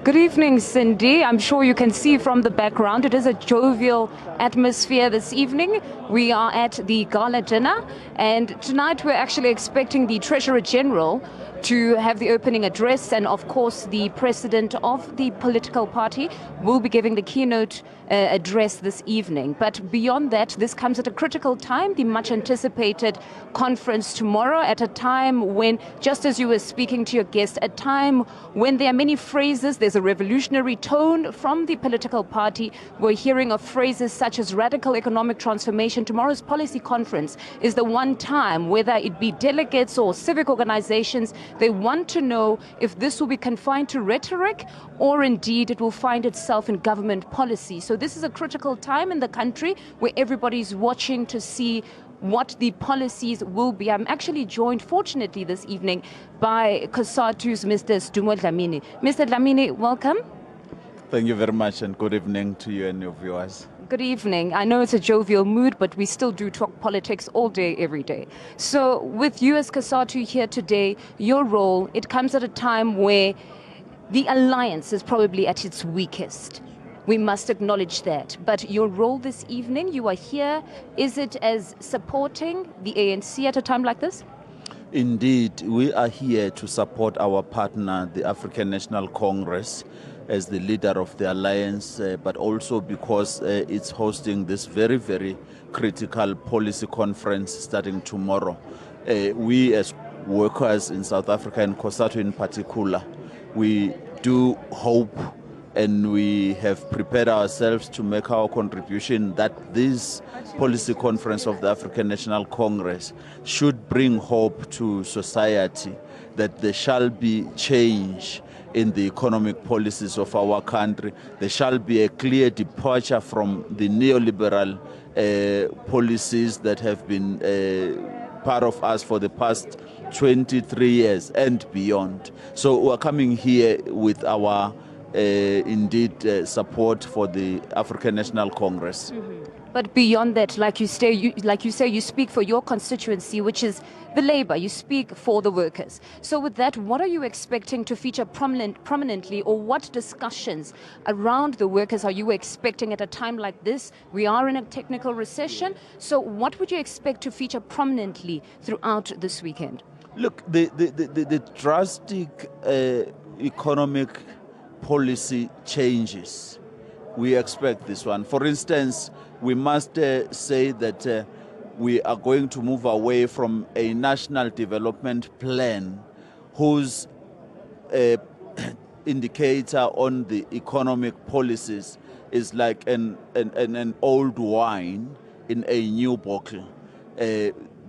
Good evening, Cindy. I'm sure you can see from the background it is a jovial atmosphere this evening. We are at the gala dinner, and tonight we're actually expecting the Treasurer General to have the opening address, and of course the president of the political party will be giving the keynote address this evening. But beyond that, this comes at a critical time, the much anticipated conference tomorrow, at a time when, just as you were speaking to your guest, a time when there are many phrases, there's a revolutionary tone from the political party. We're hearing of phrases such as radical economic transformation. Tomorrow's policy conference is the one time, whether it be delegates or civic organizations, they want to know if this will be confined to rhetoric or indeed it will find itself in government policy. So this is a critical time in the country where everybody's watching to see what the policies will be. I'm actually joined, fortunately, this evening by COSATU's Mr. Sdumo Dlamini. Mr. Dlamini, welcome. Thank you very much, and good evening to you and your viewers. Good evening. I know it's a jovial mood, but we still do talk politics all day, every day. So with you as COSATU here today, your role, it comes at a time where the alliance is probably at its weakest. We must acknowledge that. But your role this evening, you are here, is it as supporting the ANC at a time like this? Indeed, we are here to support our partner, the African National Congress, as the leader of the alliance, but also because it's hosting this very, very critical policy conference starting tomorrow. We as workers in South Africa, and COSATU in particular, we do hope and we have prepared ourselves to make our contribution that this policy conference of the African National Congress should bring hope to society, that there shall be change in the economic policies of our country. There shall be a clear departure from the neoliberal policies that have been part of us for the past 23 years and beyond. So we're coming here with our support for the African National Congress. Mm-hmm. But beyond that, like you say, you speak for your constituency, which is the labor. You speak for the workers. So with that, what are you expecting to feature prominently, or what discussions around the workers are you expecting at a time like this? We are in a technical recession. So what would you expect to feature prominently throughout this weekend? Look, the drastic economic policy changes, we expect this one. For instance, we must say that we are going to move away from a national development plan whose indicator on the economic policies is like an old wine in a new bottle,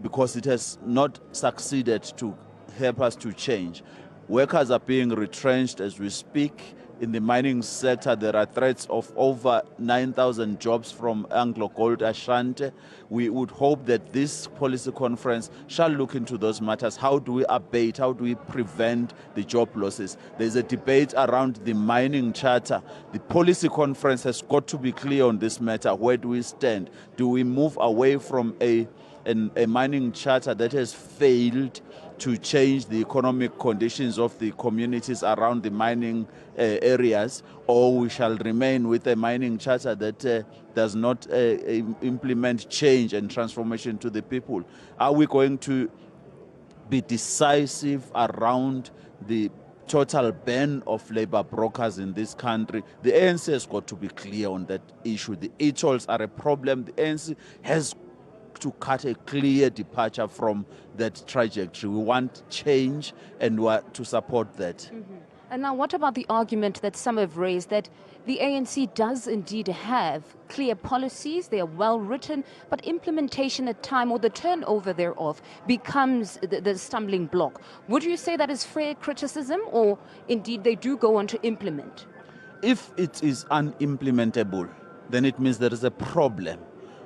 because it has not succeeded to help us to change. Workers are being retrenched as we speak. In the mining sector, there are threats of over 9,000 jobs from Anglo Gold Ashanti. We would hope that this policy conference shall look into those matters. How do we abate? How do we prevent the job losses? There's a debate around the mining charter. The policy conference has got to be clear on this matter. Where do we stand? Do we move away from a mining charter that has failed to change the economic conditions of the communities around the mining areas, or we shall remain with a mining charter that does not implement change and transformation to the people? Are we going to be decisive around the total ban of labor brokers in this country? The ANC has got to be clear on that issue. The e-tolls are a problem. The ANC has to cut a clear departure from that trajectory. We want change, and we are to support that. Mm-hmm. And now what about the argument that some have raised that the ANC does indeed have clear policies, they are well written, but implementation at time, or the turnover thereof, becomes the stumbling block? Would you say that is fair criticism, or indeed they do go on to implement? If it is unimplementable, then it means there is a problem.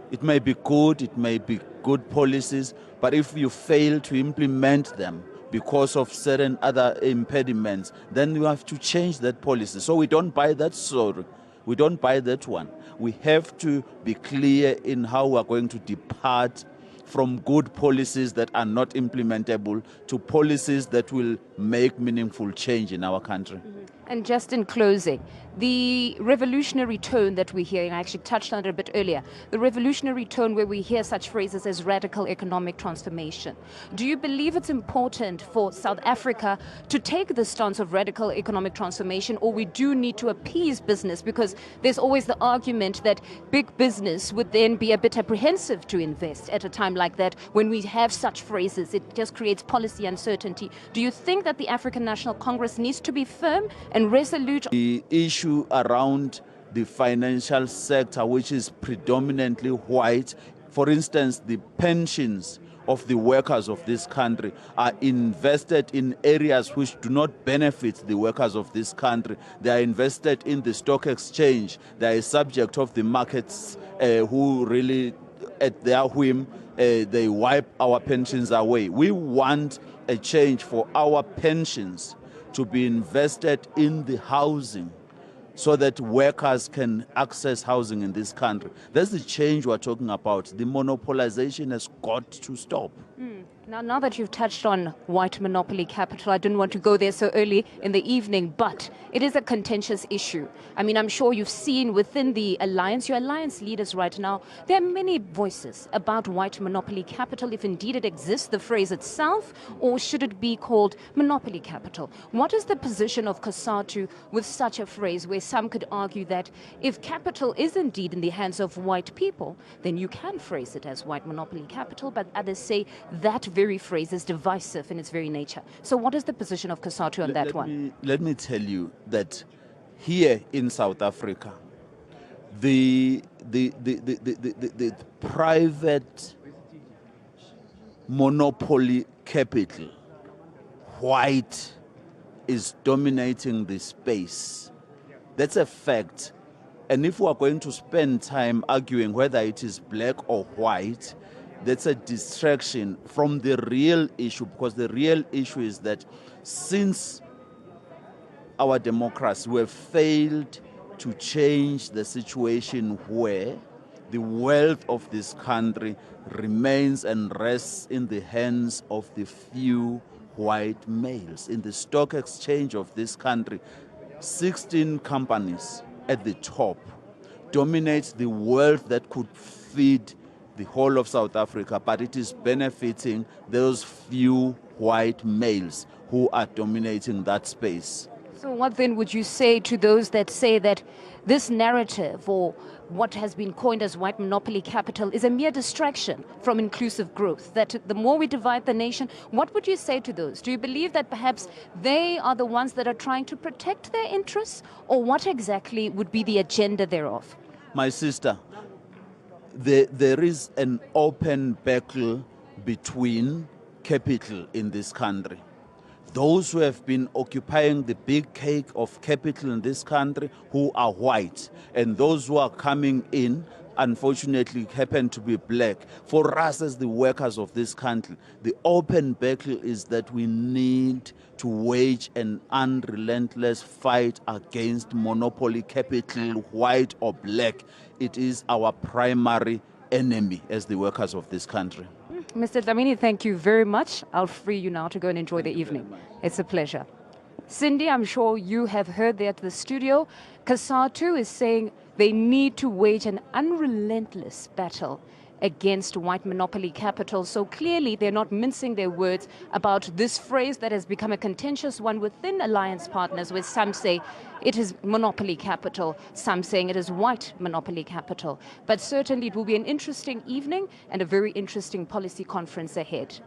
It may be good policies, but if you fail to implement them because of certain other impediments, then you have to change that policy. So we don't buy that story. We don't buy that one. We have to be clear in how we are going to depart from good policies that are not implementable to policies that will make meaningful change in our country. Mm-hmm. And just in closing, the revolutionary tone that we hear, and I actually touched on it a bit earlier, the revolutionary tone where we hear such phrases as radical economic transformation. Do you believe it's important for South Africa to take the stance of radical economic transformation, or we do need to appease business? Because there's always the argument that big business would then be a bit apprehensive to invest at a time like that. When we have such phrases, it just creates policy uncertainty. Do you think that the African National Congress needs to be firm and resolute? The issue around the financial sector, which is predominantly white, for instance, the pensions of the workers of this country are invested in areas which do not benefit the workers of this country. They are invested in the stock exchange. They are a subject of the markets who really, at their whim, they wipe our pensions away. We want a change for our pensions to be invested in the housing so that workers can access housing in this country. That's the change we're talking about. The monopolization has got to stop. Now that you've touched on white monopoly capital, I didn't want to go there so early in the evening, but it is a contentious issue. I mean, I'm sure you've seen within the alliance, your alliance leaders right now, there are many voices about white monopoly capital, if indeed it exists, the phrase itself, or should it be called monopoly capital? What is the position of COSATU with such a phrase, where some could argue that if capital is indeed in the hands of white people, then you can phrase it as white monopoly capital, but others say that very phrase is divisive in its very nature. So what is the position of COSATU on that one? Let me tell you that here in South Africa, the private monopoly capital, white, is dominating the space. That's a fact. And if we are going to spend time arguing whether it is black or white, that's a distraction from the real issue, because the real issue is that since our democracy, we have failed to change the situation where the wealth of this country remains and rests in the hands of the few white males. In the stock exchange of this country, 16 companies at the top dominate the wealth that could feed the whole of South Africa, but it is benefiting those few white males who are dominating that space. So what then would you say to those that say that this narrative, or what has been coined as white monopoly capital, is a mere distraction from inclusive growth, that the more we divide the nation? What would you say to those? Do you believe that perhaps they are the ones that are trying to protect their interests, or what exactly would be the agenda thereof? My sister, there is an open battle between capital in this country. Those who have been occupying the big cake of capital in this country, who are white, and those who are coming in, unfortunately, happen to be black. For us as the workers of this country, the open battle is that we need to wage an unrelentless fight against monopoly capital, white or black. It is our primary enemy as the workers of this country. Mr. Dlamini, thank you very much. I'll free you now to go and enjoy the evening. It's a pleasure. Cindy, I'm sure you have heard there at the studio, COSATU is saying they need to wage an unrelentless battle against white monopoly capital. So clearly they're not mincing their words about this phrase that has become a contentious one within alliance partners, where some say it is monopoly capital, some saying it is white monopoly capital. But certainly it will be an interesting evening and a very interesting policy conference ahead.